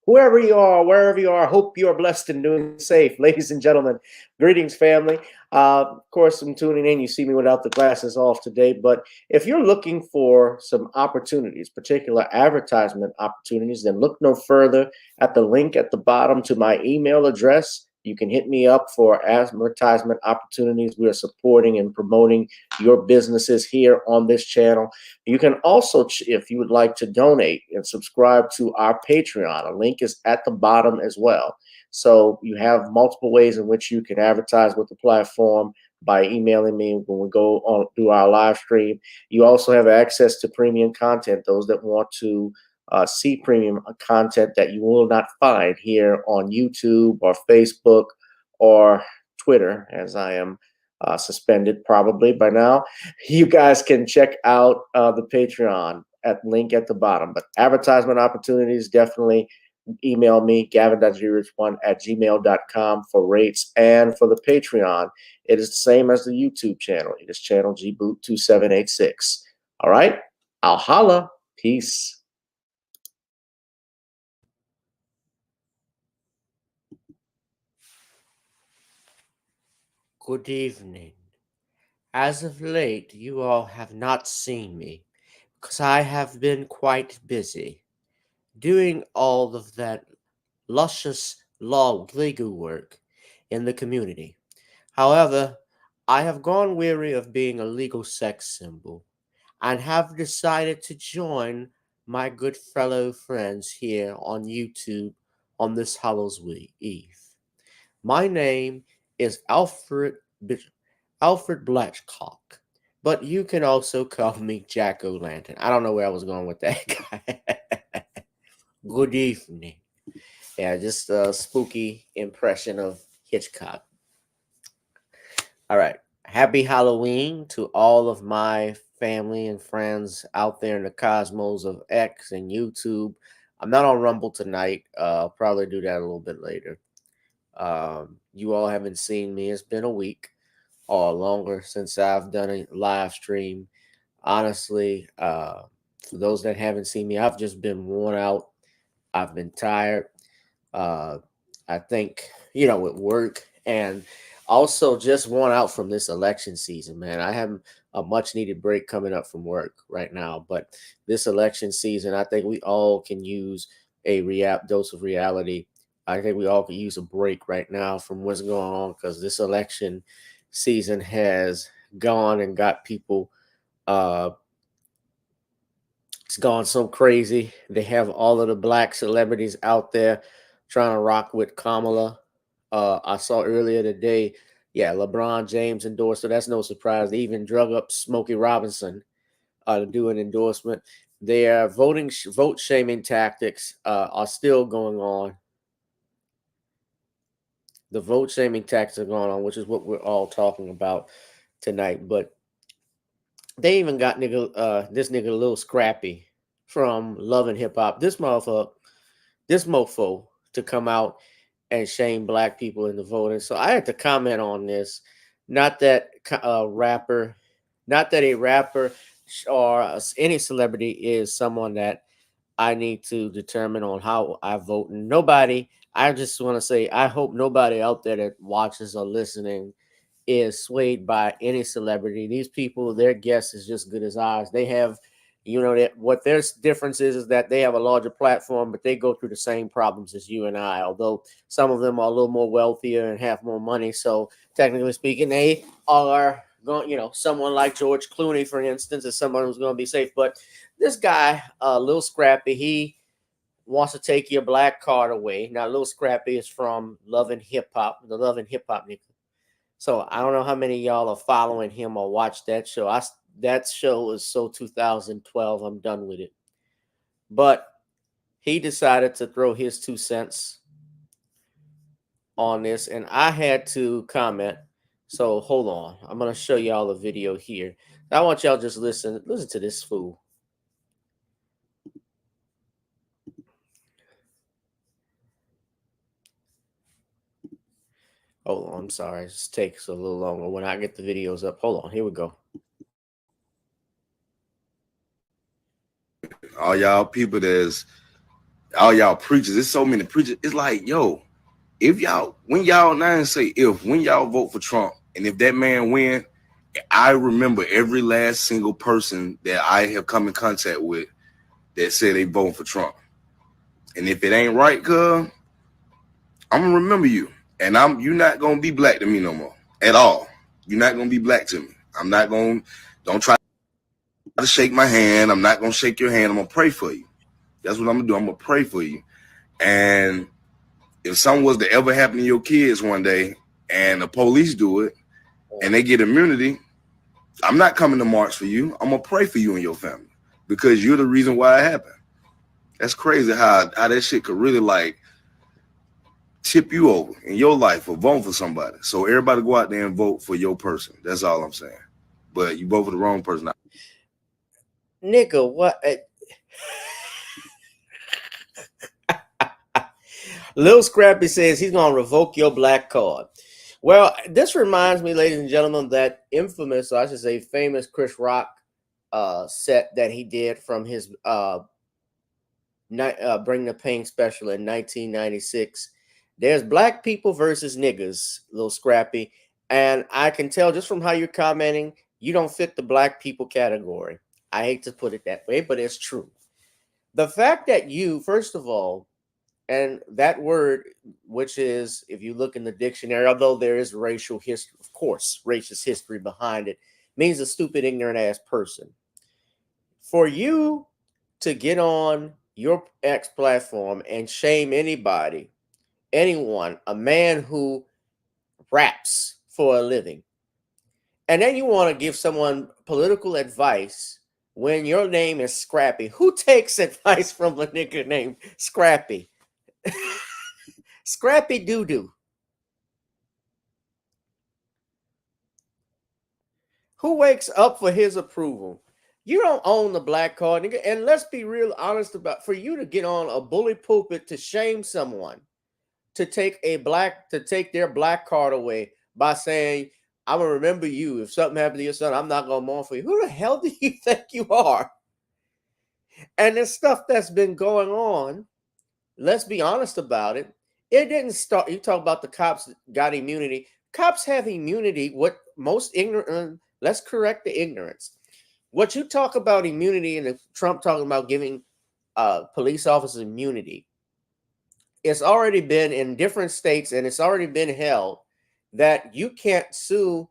whoever you are, wherever you are, hope you are blessed and doing safe. Ladies and gentlemen, greetings, family. Of course, I'm tuning in. You see me without the glasses off today, but if you're looking for some opportunities, particular advertisement opportunities, then look no further at the link at the bottom to my email address. You can hit me up for advertisement opportunities. We are supporting and promoting your businesses here on this channel. You can also, if you would like to donate and subscribe to our Patreon, a link is at the bottom as well. So you have multiple ways in which you can advertise with the platform by emailing me when we go on through our live stream. You also have access to premium content, those that want to see premium content that you will not find here on YouTube or Facebook or Twitter, as I am suspended probably by now. You guys can check out the Patreon at link at the bottom. But advertisement opportunities, definitely email me, gavin.grich1@gmail.com for rates. And for the Patreon, it is the same as the YouTube channel. It is channel gboot2786. All right, I'll holla. Peace. Good evening. As of late, you all have not seen me because I have been quite busy doing all of that luscious legal work in the community. However, I have gone weary of being a legal sex symbol and have decided to join my good fellow friends here on YouTube on this Hallows Eve. My name is Alfred Blatchcock, but you can also call me Jack O'Lantern. I don't know where I was going with that guy. Good evening. Yeah, just a spooky impression of Hitchcock. All right. Happy Halloween to all of my family and friends out there in the cosmos of X and YouTube. I'm not on Rumble tonight. I'll probably do that a little bit later. You all haven't seen me. It's been a week or longer since I've done a live stream. Honestly, for those that haven't seen me, I've just been worn out. I've been tired. Uh, I think, with work and also just worn out from this election season, man. I have a much needed break coming up from work right now, but this election season, I think we all can use a dose of reality. I think we all could use a break right now from what's going on because this election season has gone and got people. Uh, it's gone so crazy. They have all of the black celebrities out there trying to rock with Kamala. I saw earlier today, yeah, LeBron James endorsed, so that's no surprise. They even drug up Smokey Robinson to do an endorsement. Their vote shaming tactics are still going on. The vote shaming tactics are going on, which is what we're all talking about tonight. But they even got this nigga Lil Scrappy from Love and Hip Hop. This mofo to come out and shame black people in the voting. So I had to comment on this. Not that rapper, not that a rapper or any celebrity is someone that I need to determine on how I vote. Nobody. I just want to say I hope nobody out there that watches or listening is swayed by any celebrity. These people, their guess is just good as ours. They have, that what their difference is that they have a larger platform, but they go through the same problems as you and I. Although some of them are a little more wealthier and have more money, so technically speaking, they are going. Someone like George Clooney, for instance, is someone who's going to be safe. But this guy, Lil Scrappy, he wants to take your black card away. Now, Lil Scrappy is from Love and Hip Hop, the Love and Hip Hop nigga. So I don't know how many of y'all are following him or watch that show. That show is so 2012. I'm done with it. But he decided to throw his 2 cents on this, and I had to comment. So hold on, I'm gonna show y'all a video here. I want y'all just listen to this fool. Hold on, I'm sorry. It takes a little longer when I get the videos up. Hold on, here we go. All y'all people that's all y'all preachers. There's so many preachers. It's like, yo, if y'all, when y'all, now and say if, when y'all vote for Trump, and if that man win, I remember every last single person that I have come in contact with that said they voting for Trump. And if it ain't right, cuz, I'm gonna remember you. And you're not gonna be black to me no more. At all. You're not gonna be black to me. I'm not gonna, don't try to shake my hand. I'm not gonna shake your hand. I'm gonna pray for you. That's what I'm gonna do. I'm gonna pray for you. And if something was to ever happen to your kids one day and the police do it and they get immunity, I'm not coming to march for you. I'm gonna pray for you and your family because you're the reason why it happened. That's crazy how that shit could really like tip you over in your life for voting for somebody. So everybody go out there and vote for your person. That's all I'm saying. But you vote for the wrong person. Nigga, what? Lil Scrappy says he's gonna revoke your black card. Well, this reminds me, ladies and gentlemen, that infamous, or I should say famous Chris Rock set that he did from his Bring the Pain special in 1996. There's black people versus niggas, Lil Scrappy. And I can tell just from how you're commenting, you don't fit the black people category. I hate to put it that way, but it's true. The fact that you, first of all, and that word, which is, if you look in the dictionary, although there is racial history, of course, racist history behind it, means a stupid, ignorant ass person. For you to get on your X platform and shame anybody, anyone, a man who raps for a living, and then you want to give someone political advice when your name is Scrappy. Who takes advice from a nigga named Scrappy? Scrappy doo-doo. Who wakes up for his approval? You don't own the black card, nigga. And let's be real honest about, for you to get on a bully pulpit to shame someone, to take their black card away by saying, I'm gonna remember you. If something happened to your son, I'm not gonna mourn for you. Who the hell do you think you are? And this stuff that's been going on, let's be honest about it. It didn't start. You talk about the cops got immunity. Cops have immunity. What most ignorant, let's correct the ignorance. What you talk about immunity and Trump talking about giving police officers immunity, it's already been in different states and it's already been held that you can't sue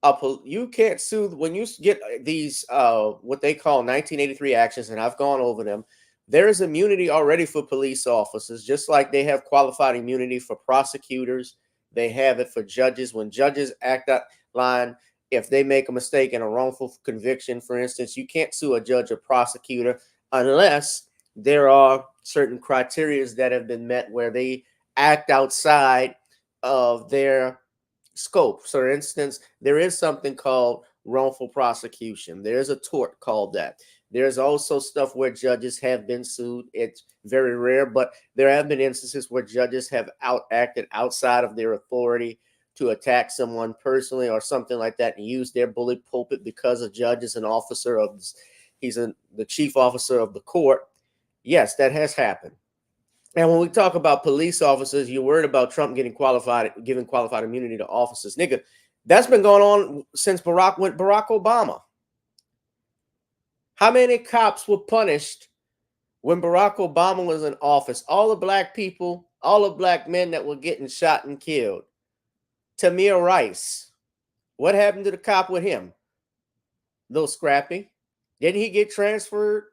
when you get these what they call 1983 actions, and I've gone over them. There is immunity already for police officers, just like they have qualified immunity for prosecutors. They have it for judges. When judges act out line, if they make a mistake in a wrongful conviction, for instance, you can't sue a judge or prosecutor unless there are certain criteria that have been met where they act outside of their scope. So, for instance, there is something called wrongful prosecution. There's a tort called that. There's also stuff where judges have been sued. It's very rare, but there have been instances where judges have acted outside of their authority to attack someone personally or something like that and use their bully pulpit because a judge is an officer of, the chief officer of the court. Yes, that has happened. And when we talk about police officers, you're worried about Trump giving qualified immunity to officers. Nigga, that's been going on since Barack Obama. How many cops were punished when Barack Obama was in office? All the black people, all the black men that were getting shot and killed. Tamir Rice. What happened to the cop with him? Little Scrappy. Didn't he get transferred?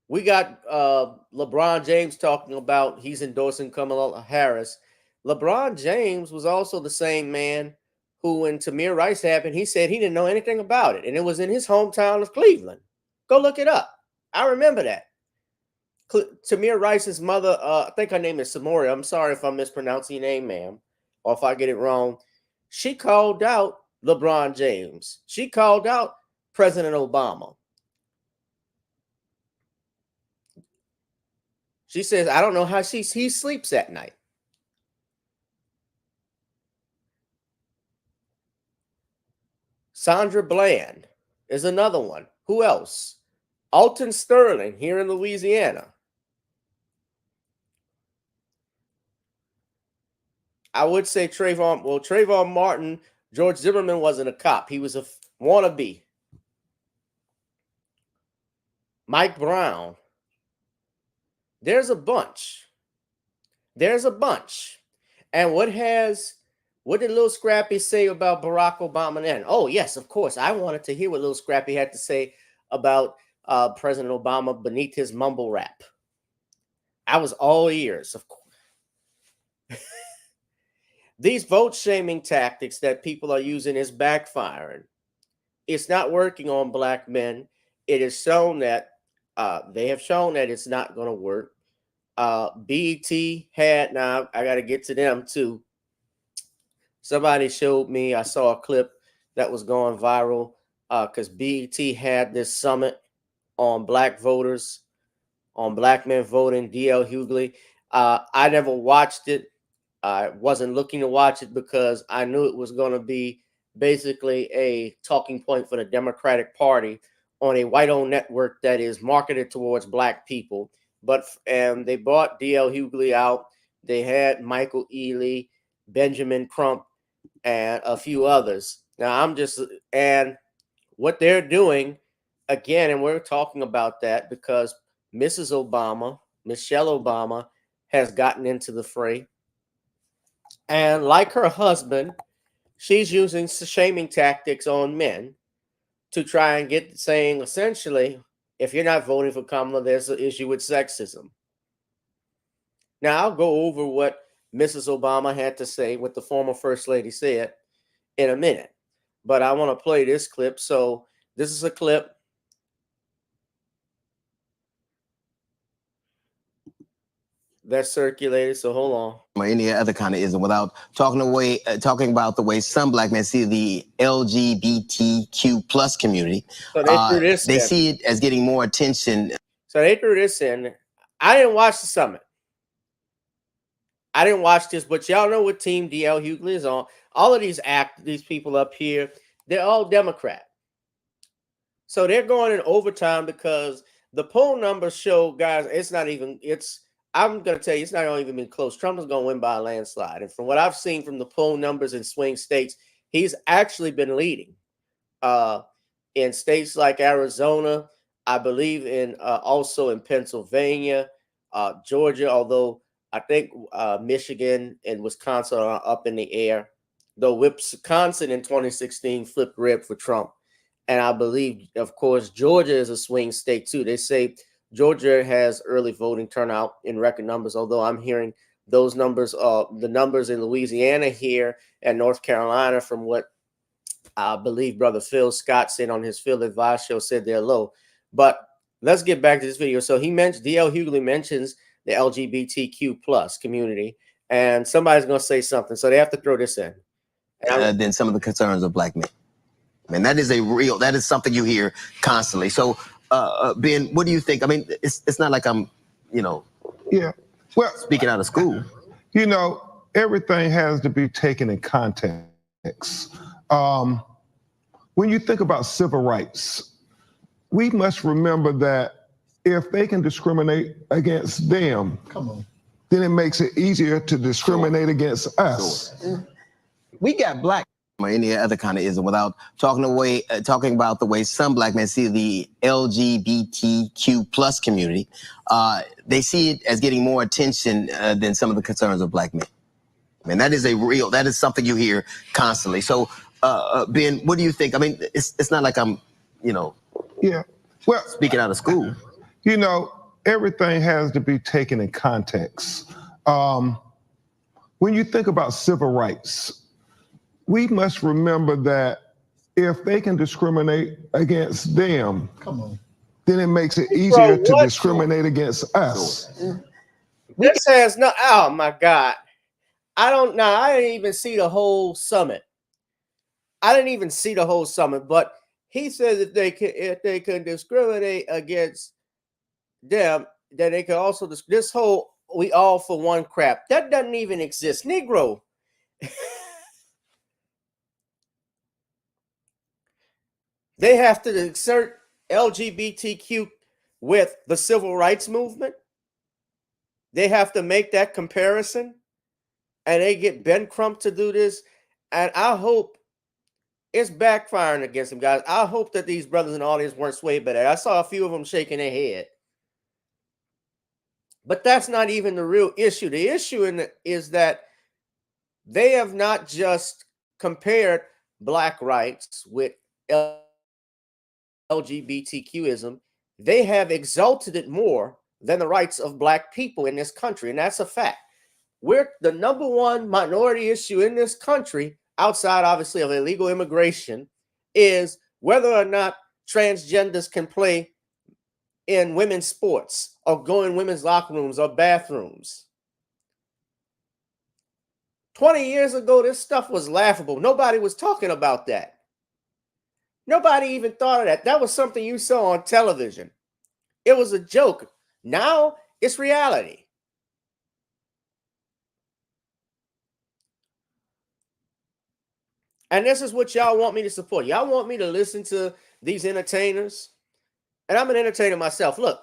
We got LeBron James talking about he's endorsing Kamala Harris. LeBron James was also the same man who, when Tamir Rice happened, he said he didn't know anything about it. And it was in his hometown of Cleveland. Go look it up. I remember that. Tamir Rice's mother, I think her name is Samoria. I'm sorry if I'm mispronouncing your name, ma'am, or if I get it wrong. She called out LeBron James. She called out President Obama. She says, I don't know how he sleeps at night. Sandra Bland is another one. Who else? Alton Sterling here in Louisiana. I would say Trayvon Martin, George Zimmerman wasn't a cop. He was a wannabe. Mike Brown. There's a bunch. There's a bunch. And what did Lil Scrappy say about Barack Obama then? Oh, yes, of course. I wanted to hear what Lil Scrappy had to say about President Obama beneath his mumble rap. I was all ears, of course. These vote shaming tactics that people are using is backfiring. It's not working on black men. It is shown that they have shown that it's not going to work. BET had, now I got to get to them too. Somebody showed me, I saw a clip that was going viral because BET had this summit on black voters, on black men voting, DL Hughley. I never watched it. I wasn't looking to watch it because I knew it was going to be basically a talking point for the Democratic Party on a white-owned network that is marketed towards black people. And they brought DL Hughley out. They had Michael Ealy, Benjamin Crump, and a few others. Now and what they're doing again, and we're talking about that because Mrs. Obama, Michele Obama, has gotten into the fray. And like her husband, she's using shaming tactics on men to try and get saying essentially, if you're not voting for Kamala, there's an issue with sexism. Now, I'll go over what Mrs. Obama had to say, what the former First Lady said in a minute. But I want to play this clip. So this is a clip that circulated. So hold on. Or any other kind of ism without talking about the way some black men see the LGBTQ plus community. So they threw this they in. see it as getting more attention. So they threw this in. I didn't watch the summit. I didn't watch this, but y'all know what team DL Hughley is on. All of these people up here, they're all Democrat. So they're going in overtime because the poll numbers show, guys, I'm going to tell you, it's not even been close. Trump is going to win by a landslide. And from what I've seen from the poll numbers in swing states, he's actually been leading. In states like Arizona, I believe also in Pennsylvania, Georgia, although I think Michigan and Wisconsin are up in the air. Though Wisconsin in 2016 flipped red for Trump. And I believe, of course, Georgia is a swing state too. They say Georgia has early voting turnout in record numbers, although I'm hearing those numbers, the numbers in Louisiana here and North Carolina, from what I believe Brother Phil Scott said on his Field Advice show, said they're low. But let's get back to this video. So DL Hughley mentions the LGBTQ plus community, and somebody's going to say something. So they have to throw this in. Than some of the concerns of black men. And that is something you hear constantly. So, Ben, what do you think? I mean, it's not like I'm, Yeah. Well, speaking out of school. Everything has to be taken in context. When you think about civil rights, we must remember that if they can discriminate against them, then it makes it easier to discriminate against us. We got black or any other kind of ism without talking about the way some black men see the LGBTQ plus community. They see it as getting more attention than some of the concerns of black men. And that is something you hear constantly. So, Ben, what do you think? I mean, it's not like I'm, Yeah. Well, speaking out of school. Everything has to be taken in context. When you think about civil rights, we must remember that if they can discriminate against them, then it makes it easier to discriminate against us. This has no, oh my God. I didn't even see the whole summit. But he says if they can discriminate against them, then they can also this whole we all for one crap. That doesn't even exist. Negro. They have to insert LGBTQ with the civil rights movement. They have to make that comparison, and they get Ben Crump to do this. And I hope it's backfiring against them, guys. I hope that these brothers in the audience weren't swayed by that. I saw a few of them shaking their head. But that's not even the real issue. The issue is that they have not just compared black rights with LGBTQism, they have exalted it more than the rights of black people in this country. And that's a fact. We're the number one minority issue in this country, outside obviously of illegal immigration, is whether or not transgenders can play in women's sports or go in women's locker rooms or bathrooms. 20 years ago, this stuff was laughable. Nobody was talking about that. Nobody even thought of that. That was something you saw on television. It was a joke. Now it's reality. And this is what y'all want me to support. Y'all want me to listen to these entertainers? And I'm an entertainer myself. Look,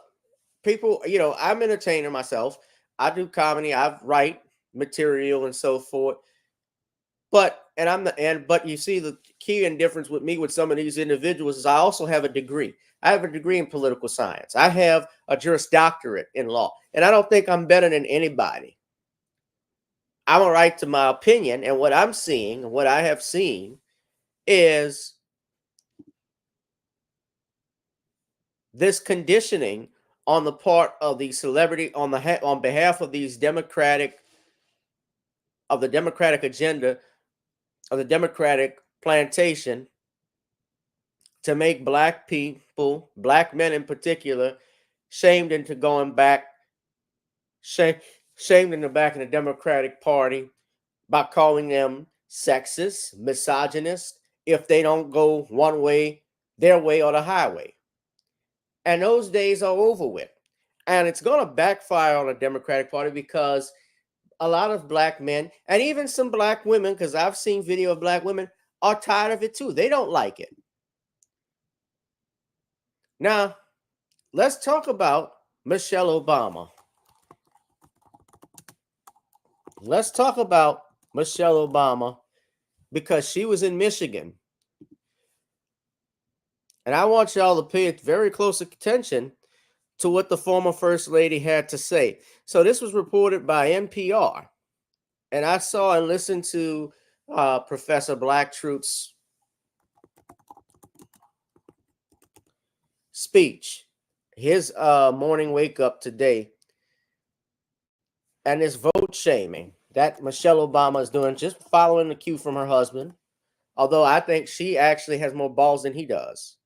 people, I'm an entertainer myself. I do comedy. I write material and so forth. But you see the key and difference with me with some of these individuals is I also have a degree. I have a degree in political science. I have a Juris Doctorate in law. And I don't think I'm better than anybody. I'm a right to my opinion. And what I'm seeing, what I have seen is this conditioning on the part of the celebrity on behalf of these Democratic agenda of the Democratic plantation to make black people, black men in particular, shamed into going back, shamed in the back of the Democratic Party by calling them sexist, misogynist, if they don't go one way, their way, or the highway. And those days are over with. And it's going to backfire on the Democratic Party because a lot of black men and even some black women, because I've seen video of black women, are tired of it too. They don't like it. Now, let's talk about Michele Obama. Let's talk about Michele Obama because she was in Michigan. And I want y'all to pay very close attention to what the former First Lady had to say. So this was reported by NPR. And I saw and listened to Professor Blacktrut's speech, his morning wake up today, and this vote shaming that Michele Obama is doing, just following the cue from her husband, although I think she actually has more balls than he does.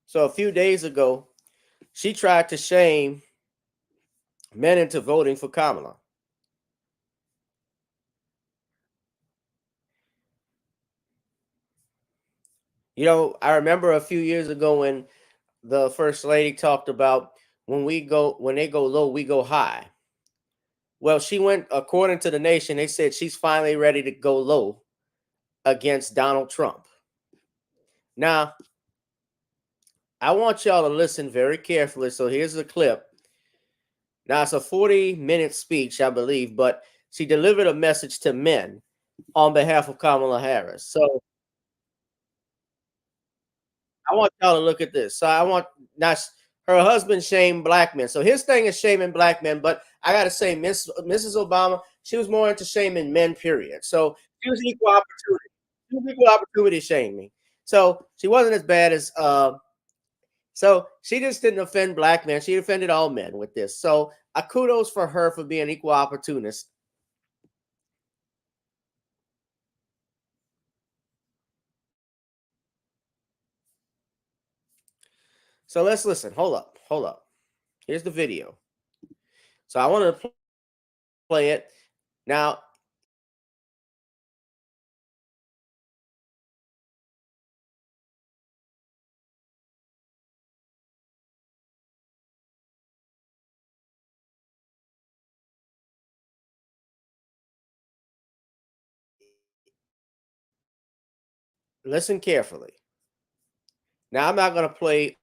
So a few days ago, she tried to shame men into voting for Kamala. I remember a few years ago when the First Lady talked about when they go low, we go high. Well, she went, according to the Nation, they said she's finally ready to go low against Donald Trump. Now, I want y'all to listen very carefully. So here's the clip. Now, it's a 40-minute speech, I believe, but she delivered a message to men on behalf of Kamala Harris. So I want y'all to look at this. So her husband shamed black men. So his thing is shaming black men, but I got to say, Mrs. Obama, she was more into shaming men, period. So she was equal opportunity. She was equal opportunity shaming. So she wasn't as bad as so she just didn't offend black men. She offended all men with this. So kudos for her for being equal opportunist. So let's listen. Hold up. Here's the video. So I want to play it. Now, listen carefully. Now, I'm not going to play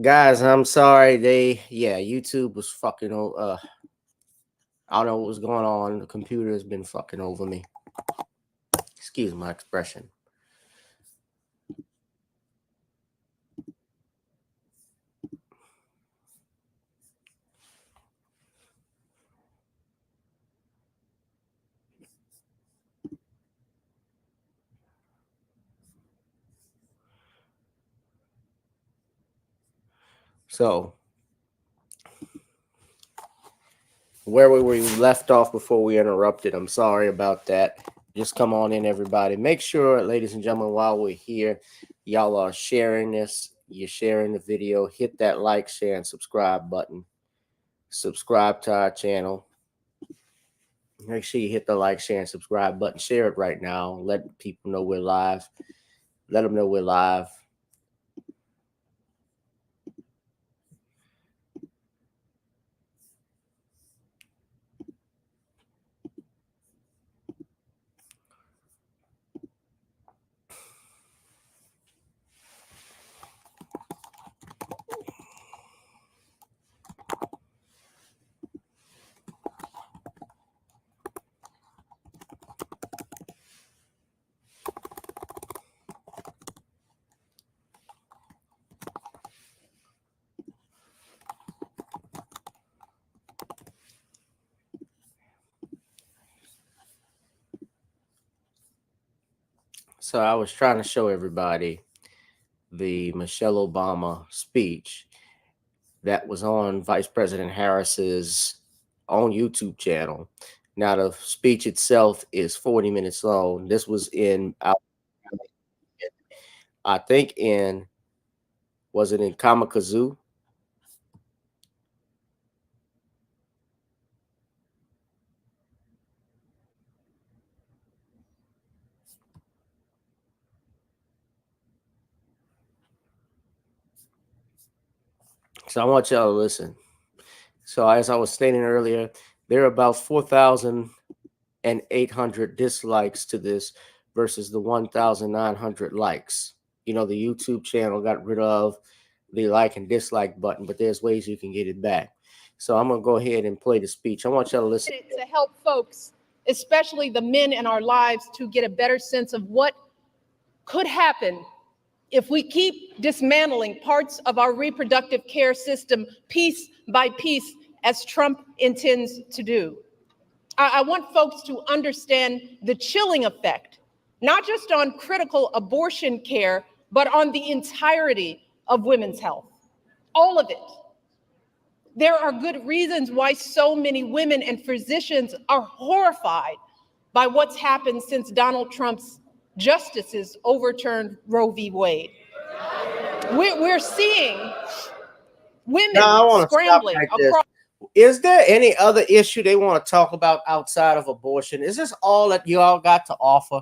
Guys, I'm sorry. YouTube was fucking. I don't know what was going on. The computer has been fucking over me. Excuse my expression. So, where we left off before we interrupted, I'm sorry about that. Just come on in, everybody. Make sure, ladies and gentlemen, while we're here, y'all are sharing this. You're sharing the video. Hit that like, share, and subscribe button. Subscribe to our channel. Make sure you hit the like, share, and subscribe button. Share it right now. Let people know we're live. Let them know we're live. So I was trying to show everybody the Michele Obama speech that was on Vice President Harris's own YouTube channel. Now the speech itself is 40 minutes long. This was I think was it in Kamikaze? So I want y'all to listen. So as I was stating earlier, there are about 4,800 dislikes to this versus the 1,900 likes. You know, the YouTube channel got rid of the like and dislike button, but there's ways you can get it back. So I'm going to go ahead and play the speech. I want y'all to listen. To help folks, especially the men in our lives, to get a better sense of what could happen if we keep dismantling parts of our reproductive care system piece by piece, as Trump intends to do. I want folks to understand the chilling effect, not just on critical abortion care, but on the entirety of women's health, all of it. There are good reasons why so many women and physicians are horrified by what's happened since Donald Trump's justices overturned Roe v. Wade. We're seeing women Now, I want to stop scrambling right there. across. Is there any other issue they want to talk about outside of abortion? Is this all that you all got to offer?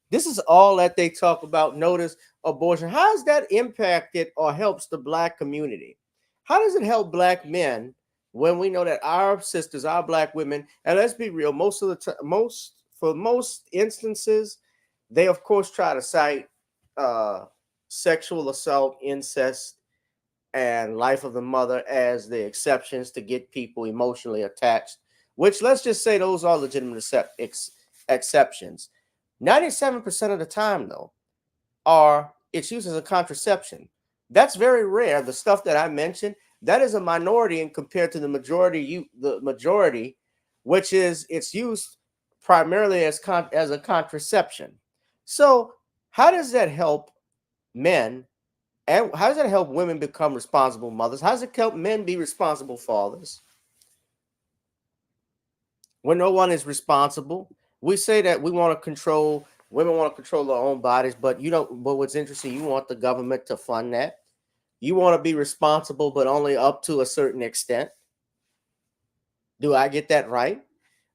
This is all that they talk about. Notice abortion. How has that impacted or helps the Black community? How does it help Black men when we know that our sisters, our Black women, and let's be real, most of the time, for most instances, they of course try to cite sexual assault, incest, and life of the mother as the exceptions to get people emotionally attached, which let's just say those are legitimate exceptions. 97% of the time, though, it's used as a contraception. That's very rare. The stuff that I mentioned, that is a minority and compared to the majority, which is it's used primarily as a contraception. So how does that help men? And how does that help women become responsible mothers? How does it help men be responsible fathers? When no one is responsible, we say that women want to control their own bodies, but you don't. But what's interesting, you want the government to fund that. You want to be responsible, but only up to a certain extent. Do I get that right?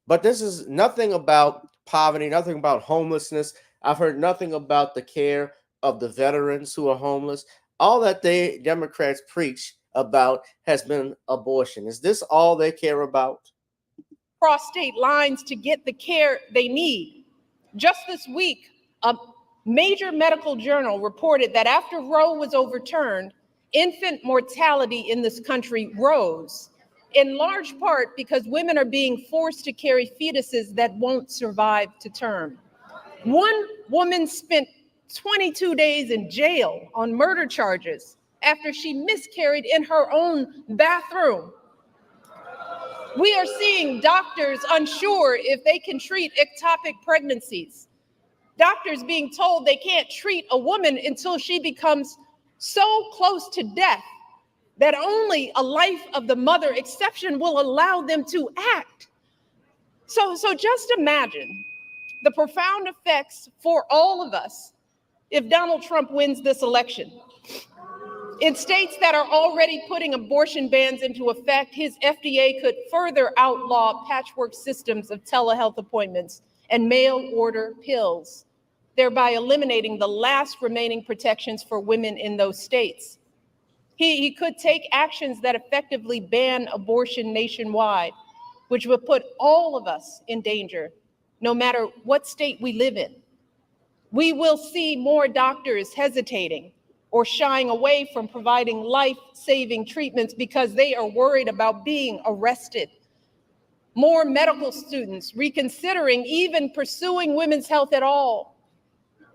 But this is nothing about poverty, nothing about homelessness. I've heard nothing about the care of the veterans who are homeless. All that they Democrats preach about has been abortion. Is this all they care about? Cross state lines to get the care they need. Just this week, a major medical journal reported that after Roe was overturned, infant mortality in this country rose, in large part because women are being forced to carry fetuses that won't survive to term. One woman spent 22 days in jail on murder charges after she miscarried in her own bathroom. We are seeing doctors unsure if they can treat ectopic pregnancies. Doctors being told they can't treat a woman until she becomes so close to death that only a life of the mother exception will allow them to act. So just imagine the profound effects for all of us if Donald Trump wins this election. In states that are already putting abortion bans into effect, his FDA could further outlaw patchwork systems of telehealth appointments and mail order pills, thereby eliminating the last remaining protections for women in those states. He could take actions that effectively ban abortion nationwide, which would put all of us in danger, no matter what state we live in. We will see more doctors hesitating or shying away from providing life-saving treatments because they are worried about being arrested. More medical students reconsidering even pursuing women's health at all.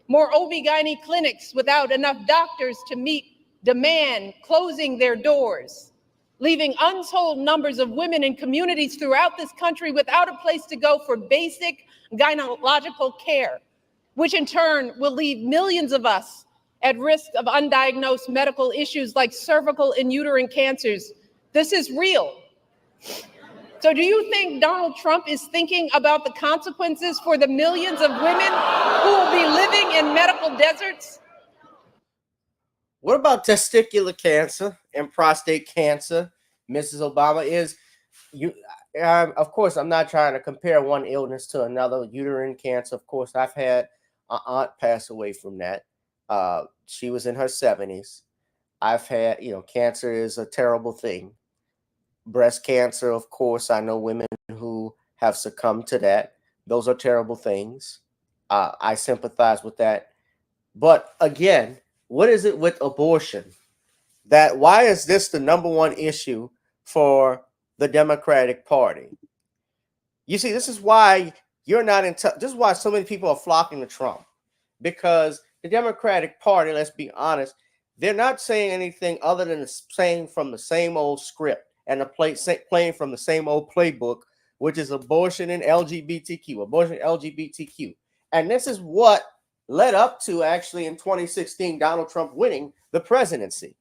More OB/GYN clinics without enough doctors to meet demand closing their doors, leaving untold numbers of women in communities throughout this country without a place to go for basic gynecological care, which in turn will leave millions of us at risk of undiagnosed medical issues like cervical and uterine cancers. This is real. So do you think Donald Trump is thinking about the consequences for the millions of women who will be living in medical deserts? What about testicular cancer and prostate cancer, Mrs. Obama? Of course, I'm not trying to compare one illness to another. Uterine cancer, of course, I've had an aunt pass away from that. She was in her 70s. I've had, cancer is a terrible thing. Breast cancer, of course, I know women who have succumbed to that. Those are terrible things. I sympathize with that. But again, what is it with abortion? Why is this the number one issue for the Democratic Party? You see, this is why you're not in touch. This is why so many people are flocking to Trump, because the Democratic Party, let's be honest, they're not saying anything other than saying from the same old script and playing from the same old playbook, which is abortion and LGBTQ. And this is what led up to actually in 2016 Donald Trump winning the presidency,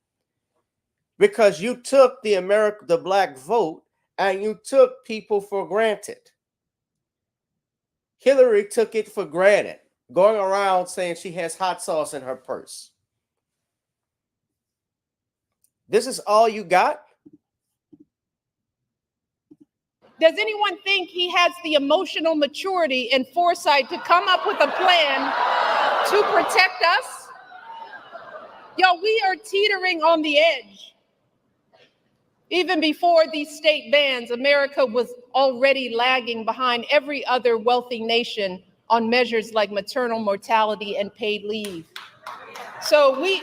because you took the black vote and you took people for granted. Hillary took it for granted, going around saying she has hot sauce in her purse. This is all you got? Does anyone think he has the emotional maturity and foresight to come up with a plan to protect us? Y'all, we are teetering on the edge. Even before these state bans, America was already lagging behind every other wealthy nation on measures like maternal mortality and paid leave. So we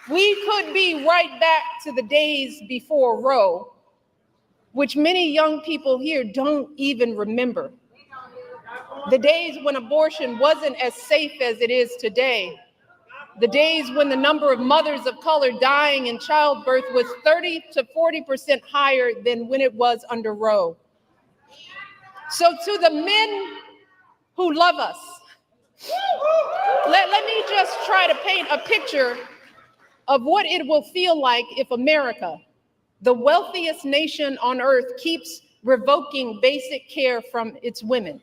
could be right back to the days before Roe, which many young people here don't even remember. The days when abortion wasn't as safe as it is today. The days when the number of mothers of color dying in childbirth was 30 to 40% higher than when it was under Roe. So to the men who love us, let me just try to paint a picture of what it will feel like if America, the wealthiest nation on earth, keeps revoking basic care from its women,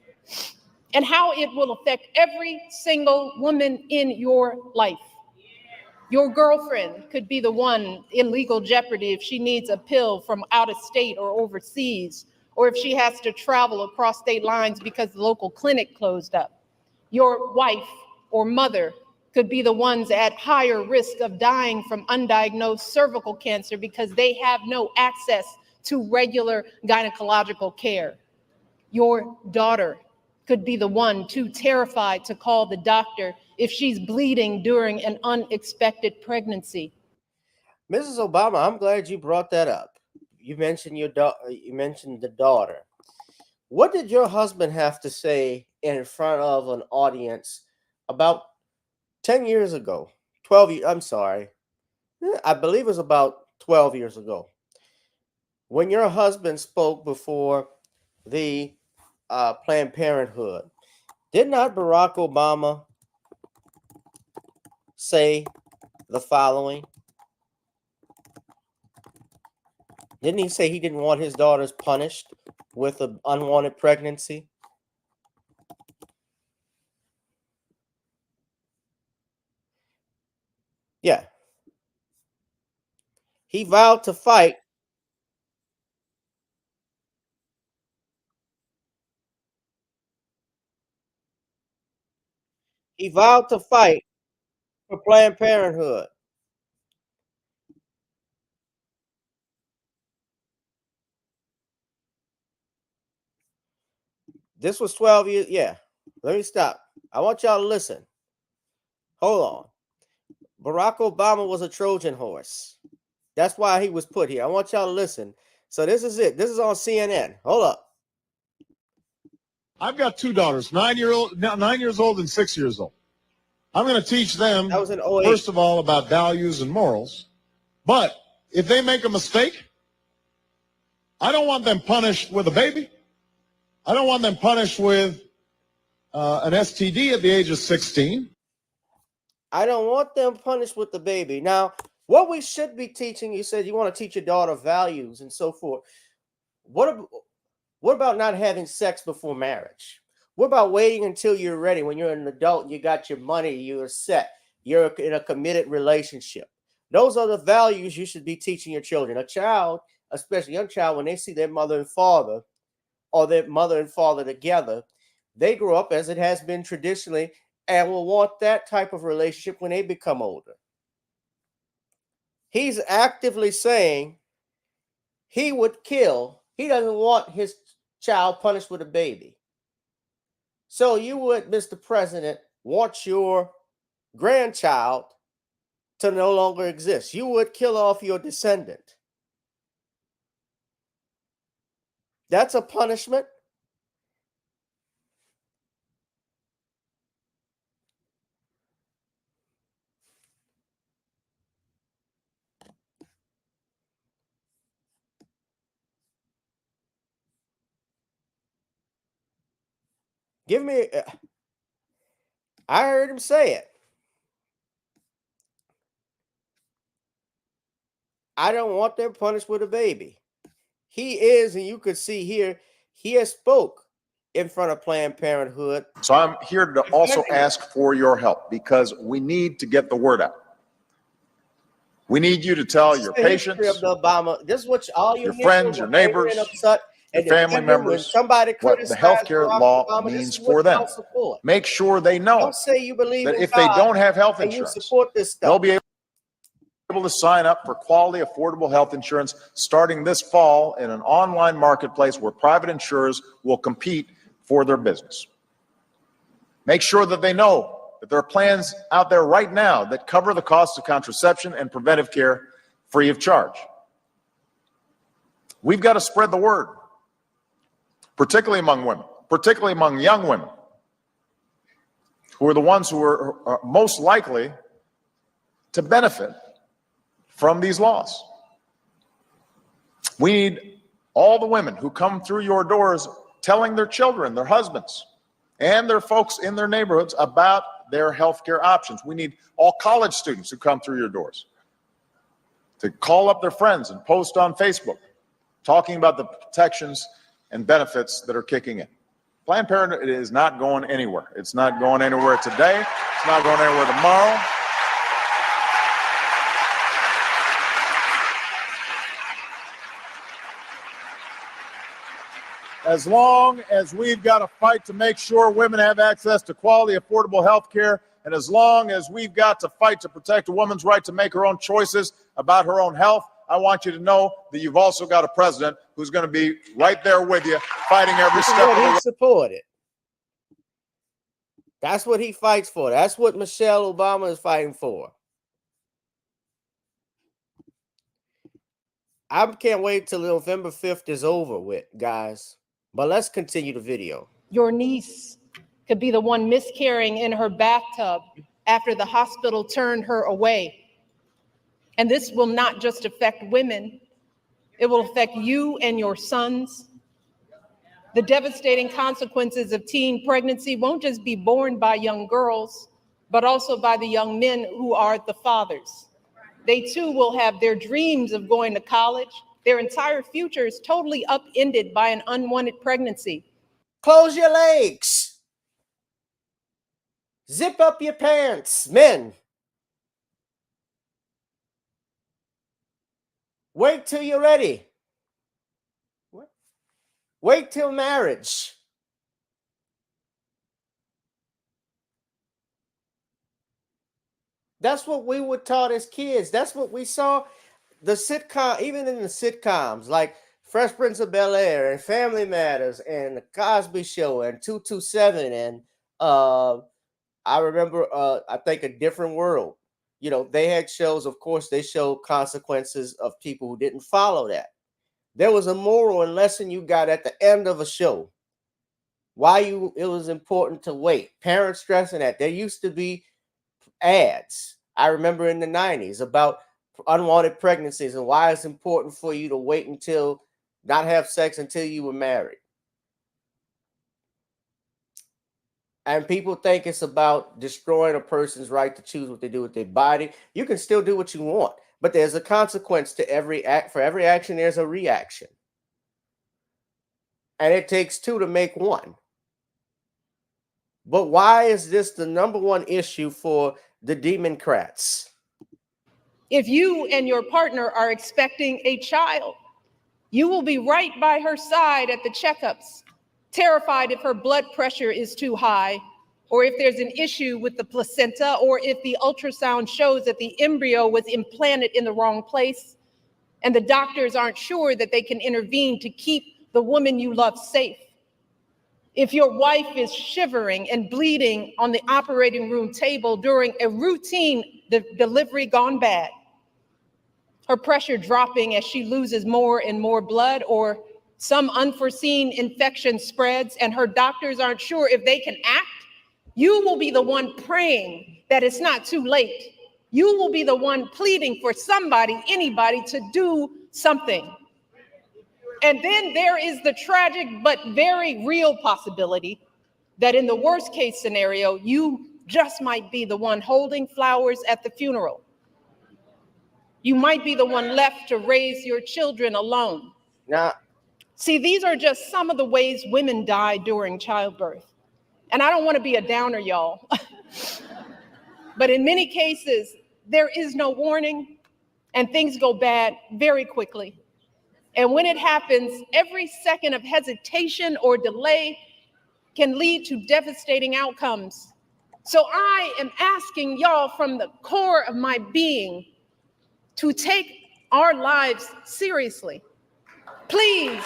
and how it will affect every single woman in your life. Your girlfriend could be the one in legal jeopardy if she needs a pill from out of state or overseas, or if she has to travel across state lines because the local clinic closed up. Your wife or mother could be the ones at higher risk of dying from undiagnosed cervical cancer because they have no access to regular gynecological care. Your daughter could be the one too terrified to call the doctor if she's bleeding during an unexpected pregnancy. Mrs. Obama, I'm glad you brought that up. You mentioned you mentioned the daughter. What did your husband have to say in front of an audience about 10 years ago? 12 years, I'm sorry. I believe it was about 12 years ago. When your husband spoke before the Planned Parenthood, did not Barack Obama say the following? Didn't he say he didn't want his daughters punished with an unwanted pregnancy? Yeah. He vowed to fight. He vowed to fight for Planned Parenthood. This was 12 years. Yeah. Let me stop. I want y'all to listen. Hold on. Barack Obama was a Trojan horse. That's why he was put here. I want y'all to listen. So this is it. This is on CNN. Hold up. I've got two daughters, 9 years old and 6 years old. I'm going to teach them, That was in 08. first of all, about values and morals. But if they make a mistake, I don't want them punished with a baby. I don't want them punished with an STD at the age of 16. I don't want them punished with the baby. Now, what we should be teaching, you said you want to teach your daughter values and so forth. What about not having sex before marriage? What about waiting until you're ready? When you're an adult, you got your money, you're set, you're in a committed relationship. Those are the values you should be teaching your children. A child, especially a young child, when they see their mother and father or their mother and father together, they grow up as it has been traditionally and will want that type of relationship when they become older. He's actively saying he would kill. He doesn't want his child punished with a baby. So you would, Mr. President, want your grandchild to no longer exist. You would kill off your descendant. That's a punishment. Give me, I heard him say it. I don't want them punished with a baby. He is, and you could see here, he has spoke in front of Planned Parenthood. So I'm here to also ask for your help because we need to get the word out. We need you to tell your patients, of the Obama. This is what all your friends, your neighbors, upset, your and family members, what the healthcare law means for them. Make sure they know Don't say you believe that in if they God don't have health and you insurance, support this stuff. they'll be able to sign up for quality, affordable health insurance starting this fall in an online marketplace where private insurers will compete for their business. Make sure that they know that there are plans out there right now that cover the cost of contraception and preventive care free of charge. We've got to spread the word, particularly among women, particularly among young women, who are the ones who are most likely to benefit from these laws. We need all the women who come through your doors telling their children, their husbands, and their folks in their neighborhoods about their healthcare options. We need all college students who come through your doors to call up their friends and post on Facebook talking about the protections and benefits that are kicking in. Planned Parenthood is not going anywhere. It's not going anywhere today. It's not going anywhere tomorrow. As long as we've got to fight to make sure women have access to quality, affordable health care, and as long as we've got to fight to protect a woman's right to make her own choices about her own health, I want you to know that you've also got a president who's going to be right there with you, fighting every step of the way. He supported. That's what he fights for. That's what Michelle Obama is fighting for. I can't wait till November 5th is over with, guys. But let's continue the video. Your niece could be the one miscarrying in her bathtub after the hospital turned her away. And this will not just affect women, it will affect you and your sons. The devastating consequences of teen pregnancy won't just be borne by young girls, but also by the young men who are the fathers. They too will have their dreams of going to college. Their entire future is totally upended by an unwanted pregnancy. Close your legs. Zip up your pants, men. Wait till you're ready. Wait till marriage. That's what we were taught as kids. That's what we saw. The sitcom, even in the sitcoms, like Fresh Prince of Bel-Air and Family Matters and The Cosby Show and 227 and I remember I think A Different World. You know, they had shows, of course, they showed consequences of people who didn't follow that. There was a moral and lesson you got at the end of a show. Why it was important to wait. Parents stressing that. There used to be ads, I remember in the 90s, about unwanted pregnancies and why it's important for you to wait until not have sex until you were married. And people think it's about destroying a person's right to choose what they do with their body. You can still do what you want, but there's a consequence to every act. For every action, there's a reaction. And it takes two to make one. But why is this the number one issue for the Democrats? If you and your partner are expecting a child, you will be right by her side at the checkups, terrified if her blood pressure is too high, or if there's an issue with the placenta, or if the ultrasound shows that the embryo was implanted in the wrong place, and the doctors aren't sure that they can intervene to keep the woman you love safe. If your wife is shivering and bleeding on the operating room table during a routine delivery gone bad, her pressure dropping as she loses more and more blood, or some unforeseen infection spreads and her doctors aren't sure if they can act, you will be the one praying that it's not too late. You will be the one pleading for somebody, anybody, to do something. And then there is the tragic but very real possibility that in the worst case scenario, you just might be the one holding flowers at the funeral. You might be the one left to raise your children alone. Now, see, these are just some of the ways women die during childbirth. And I don't want to be a downer, y'all. But in many cases, there is no warning and things go bad very quickly. And when it happens, every second of hesitation or delay can lead to devastating outcomes. So I am asking y'all from the core of my being to take our lives seriously. Please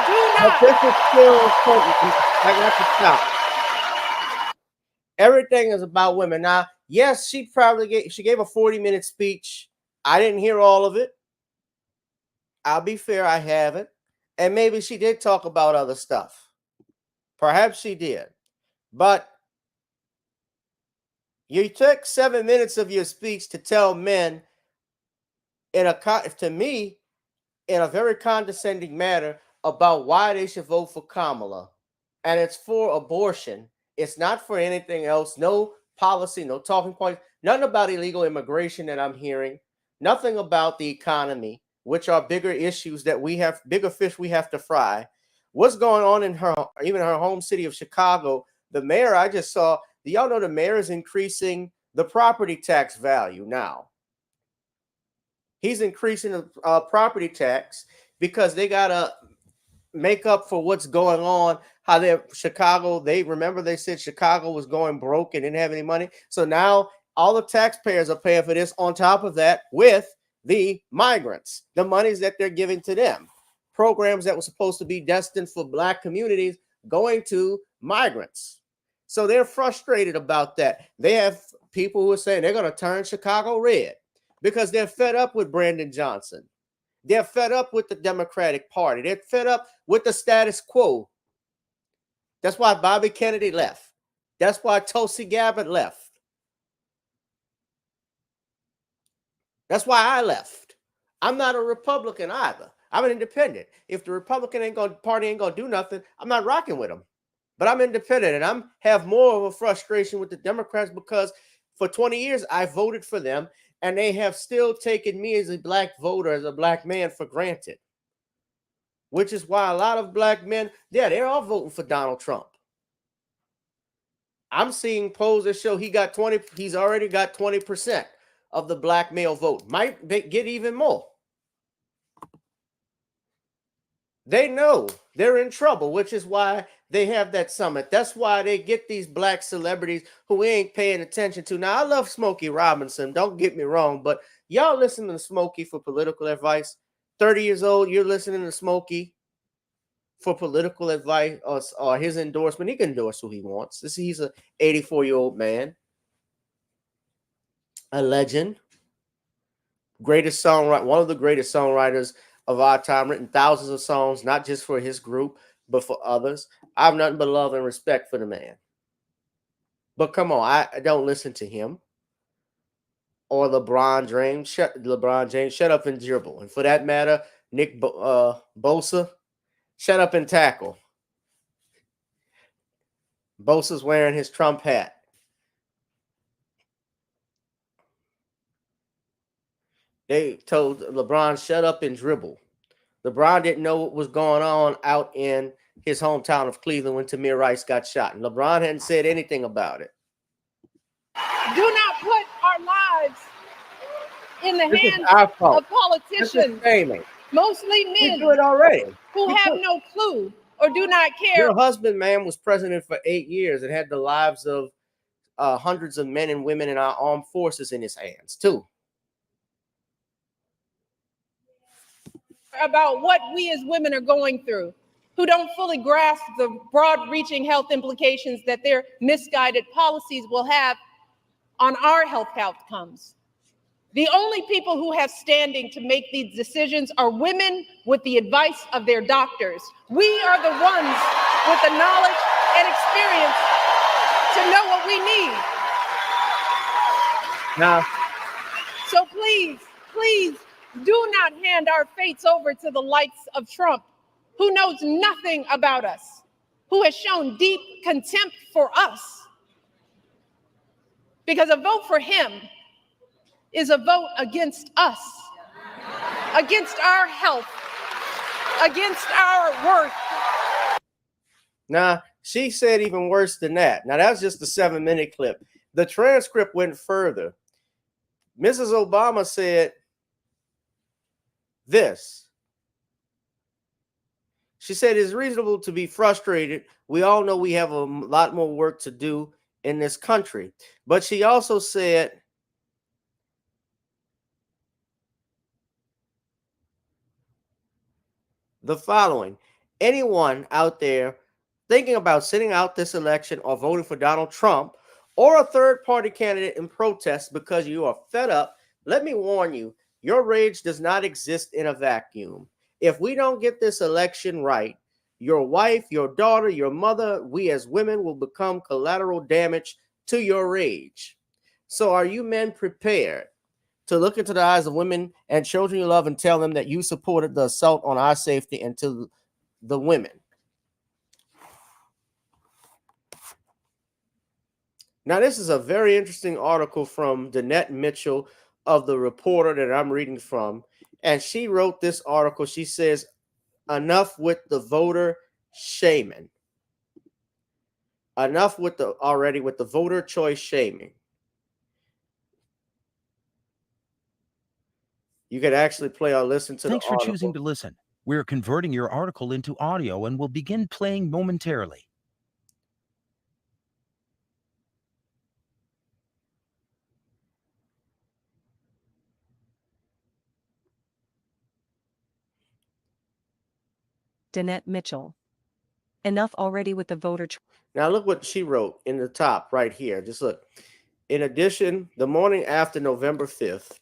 do not. this is still important. I got to stop. Everything is about women. Now, yes, she gave a 40-minute speech. I didn't hear all of it. I'll be fair, I haven't. And maybe she did talk about other stuff. Perhaps she did. But you took 7 minutes of your speech to tell men to me, in a very condescending manner about why they should vote for Kamala. And it's for abortion. It's not for anything else. No policy, no talking points, nothing about illegal immigration that I'm hearing, nothing about the economy, which are bigger issues that we have, bigger fish we have to fry. What's going on in even her home city of Chicago? The mayor, I just saw, do y'all know the mayor is increasing the property tax value now? He's increasing the property tax because they got to make up for what's going on. How they said Chicago was going broke and didn't have any money. So now all the taxpayers are paying for this on top of that with the migrants, the monies that they're giving to them. Programs that were supposed to be destined for Black communities going to migrants. So they're frustrated about that. They have people who are saying they're going to turn Chicago red because they're fed up with Brandon Johnson. They're fed up with the Democratic Party. They're fed up with the status quo. That's why Bobby Kennedy left. That's why Tulsi Gabbard left. That's why I left. I'm not a Republican either. I'm an independent. If the Republican Party ain't gonna do nothing, I'm not rocking with them. But I'm independent, and I'm have more of a frustration with the Democrats because for 20 years I voted for them, and they have still taken me as a black voter, as a black man, for granted. Which is why a lot of black men, yeah, they're all voting for Donald Trump. I'm seeing polls that show he's already got 20% of the black male vote. Might get even more. They know they're in trouble, which is why they have that summit. That's why they get these black celebrities who we ain't paying attention to. Now, I love Smokey Robinson. Don't get me wrong, but y'all listen to Smokey for political advice. 30 years old, you're listening to Smokey for political advice or his endorsement. He can endorse who he wants. He's an 84-year-old man, a legend, greatest songwriter, one of the greatest songwriters of our time, written thousands of songs, not just for his group, but for others. I have nothing but love and respect for the man. But come on, I don't listen to him or LeBron James. Shut up and dribble. And for that matter, Nick Bosa, shut up and tackle. Bosa's wearing his Trump hat. They told LeBron, shut up and dribble. LeBron didn't know what was going on out in his hometown of Cleveland when Tamir Rice got shot. And LeBron hadn't said anything about it. Do not put our lives in the hands of politicians, mostly men, do it already. who have no clue or do not care. Your husband, man, was president for 8 years and had the lives of hundreds of men and women in our armed forces in his hands, too. About what we as women are going through, who don't fully grasp the broad-reaching health implications that their misguided policies will have on our health outcomes. The only people who have standing to make these decisions are women with the advice of their doctors. We are the ones with the knowledge and experience to know what we need. Now, so please, do not hand our fates over to the likes of Trump, who knows nothing about us, who has shown deep contempt for us. Because a vote for him is a vote against us, against our health, against our worth. Now, she said even worse than that. Now, that's just a 7-minute clip. The transcript went further. Mrs. Obama said this. She said, it's reasonable to be frustrated. We all know we have a lot more work to do in this country. But she also said, the following: anyone out there thinking about sitting out this election or voting for Donald Trump or a third-party candidate in protest because you are fed up, let me warn you, your rage does not exist in a vacuum. If we don't get this election right, your wife, your daughter, your mother, we as women will become collateral damage to your rage. So are you men prepared to look into the eyes of women and children you love and tell them that you supported the assault on our safety and to the women? Now, this is a very interesting article from Danette Mitchell of The Reporter that I'm reading from. And she wrote this article. She says, enough with the voter shaming. Enough with the voter choice shaming. You could actually play or listen to Thanks the for article. choosing to listen. We're converting your article into audio and will begin playing momentarily. Danette Mitchell. Enough already with the voter choice. Now look what she wrote in the top right here. Just look. In addition, the morning after November 5th,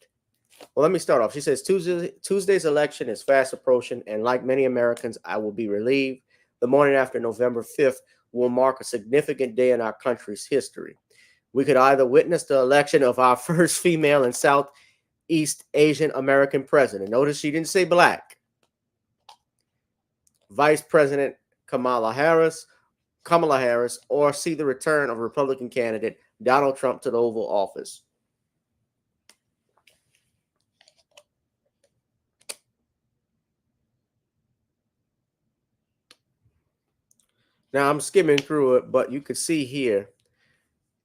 Well, let me start off. She says Tuesday's election is fast approaching, and like many Americans, I will be relieved. The morning after November 5th will mark a significant day in our country's history. We could either witness the election of our first female and Southeast Asian American president. Notice she didn't say black. Vice President Kamala Harris, or see the return of Republican candidate Donald Trump to the Oval Office. Now I'm skimming through it, but you could see here,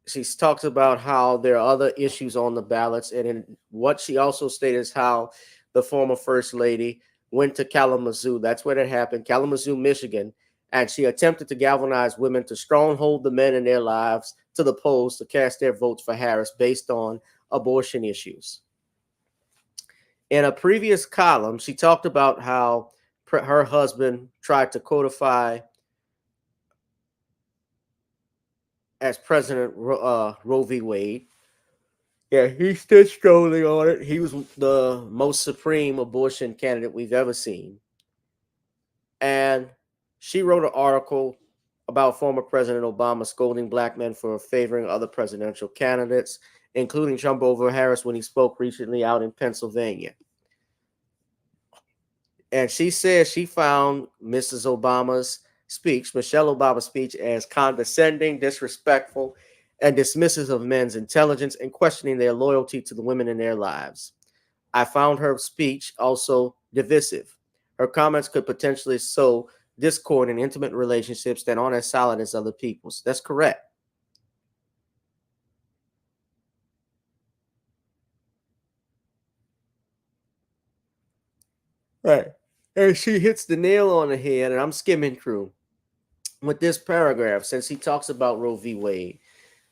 she talks about how there are other issues on the ballots. And in what she also stated is how the former First Lady went to Kalamazoo. That's where it happened, Kalamazoo, Michigan. And she attempted to galvanize women to stronghold the men in their lives to the polls to cast their votes for Harris based on abortion issues. In a previous column, she talked about how her husband tried to codify as President Roe v. Wade. Yeah, he stood strongly on it. He was the most supreme abortion candidate we've ever seen. And she wrote an article about former President Obama scolding black men for favoring other presidential candidates, including Trump over Harris when he spoke recently out in Pennsylvania. And she says she found Mrs. Obama's speech, Michelle Obama's speech, as condescending, disrespectful, and dismissive of men's intelligence and questioning their loyalty to the women in their lives. I found her speech also divisive. Her comments could potentially sow discord in intimate relationships that aren't as solid as other people's. That's correct. Right. And she hits the nail on the head, and I'm skimming through with this paragraph, since he talks about Roe v. Wade,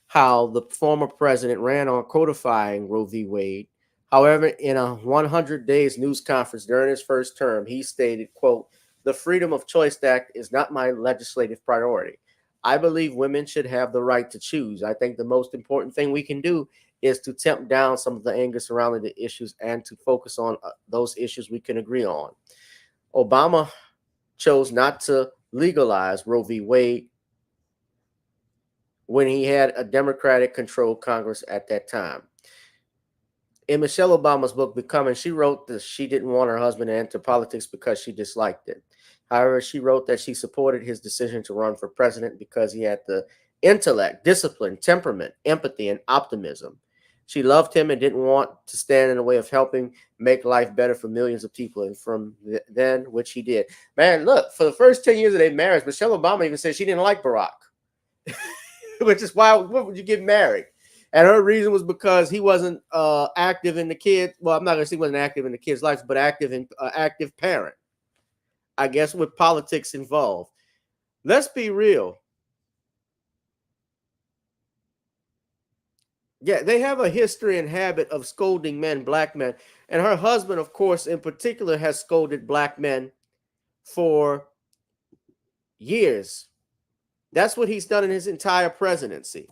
how the former president ran on codifying Roe v. Wade. However, in a 100 days news conference during his first term, he stated, quote, "The Freedom of Choice Act is not my legislative priority. I believe women should have the right to choose. I think the most important thing we can do is to tamp down some of the anger surrounding the issues and to focus on those issues we can agree on." Obama chose not to legalize Roe v. Wade when he had a Democratic-controlled Congress at that time. In Michelle Obama's book, Becoming, she wrote that she didn't want her husband to enter politics because she disliked it. However, she wrote that she supported his decision to run for president because he had the intellect, discipline, temperament, empathy, and optimism. She loved him and didn't want to stand in the way of helping make life better for millions of people. And from then, which he did. Man, look, for the first 10 years of their marriage, Michelle Obama even said she didn't like Barack, which is why, what would you get married? And her reason was because he wasn't active in the kid. Well, I'm not going to say he wasn't active in the kid's life, but active parent, I guess, with politics involved. Let's be real. Yeah, they have a history and habit of scolding men, black men. And her husband, of course, in particular, has scolded black men for years. That's what he's done in his entire presidency.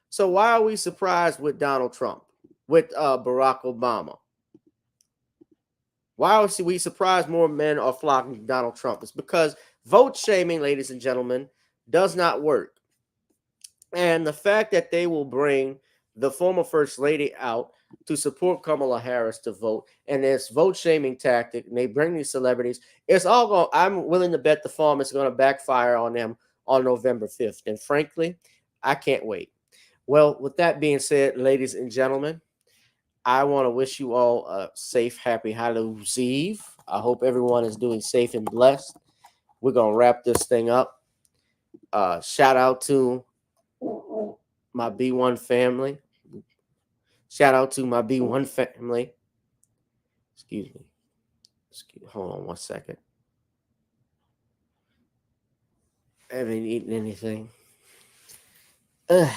So why are we surprised with Donald Trump, with Barack Obama? Why are we surprised more men are flocking Donald Trump? It's because vote shaming, ladies and gentlemen, does not work. And the fact that they will bring the former First Lady out to support Kamala Harris to vote, and this vote shaming tactic, and they bring these celebrities, it's all going, I'm willing to bet the farm is going to backfire on them on November 5th. And frankly, I can't wait. Well, with that being said, ladies and gentlemen, I want to wish you all a safe, happy Halloween's Eve. I hope everyone is doing safe and blessed. We're going to wrap this thing up. Shout out to my B1 family. Shout out to my B1 family. Excuse me. Hold on one second. I haven't eaten anything. Ugh.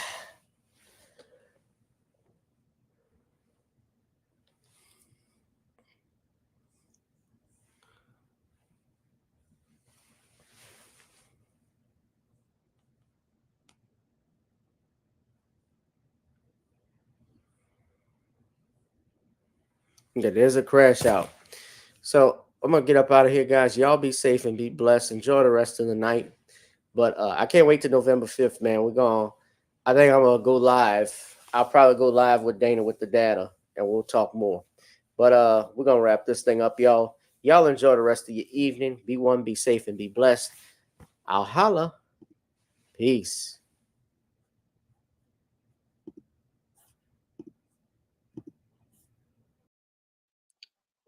Yeah, there's a crash out. So I'm gonna get up out of here, guys. Y'all be safe and be blessed. Enjoy the rest of the night. But I can't wait to November 5th, man. I think I'm gonna go live. I'll probably go live with Dana with the data, and we'll talk more. But we're gonna wrap this thing up, y'all. Y'all enjoy the rest of your evening. Be one, be safe, and be blessed. I'll holla. Peace.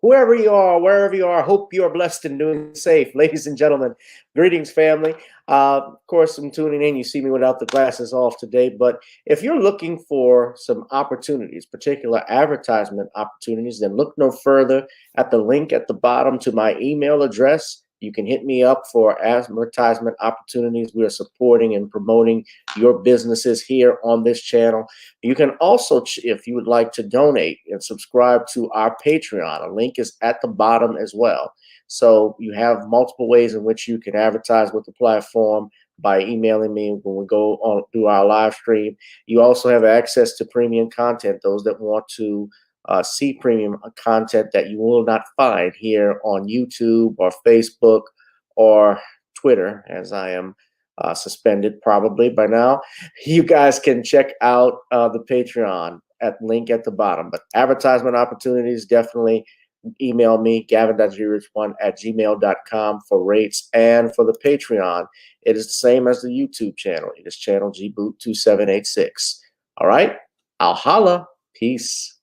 Whoever you are, wherever you are, hope you are blessed and doing safe. Ladies and gentlemen, greetings, family. Of course, I'm tuning in. You see me without the glasses off today. But if you're looking for some opportunities, particular advertisement opportunities, then look no further at the link at the bottom to my email address. You can hit me up for advertisement opportunities. We are supporting and promoting your businesses here on this channel. You can also, if you would like to donate and subscribe to our Patreon, a link is at the bottom as well. So you have multiple ways in which you can advertise with the platform by emailing me when we go on do our live stream. You also have access to premium content, those that want to see premium content that you will not find here on YouTube or Facebook or Twitter, as I am suspended probably by now. You guys can check out the Patreon at link at the bottom. But advertisement opportunities, definitely email me, gavin.grich1@gmail.com for rates. And for the Patreon, it is the same as the YouTube channel. It is channel gboot2786. All right, I'll holla. Peace.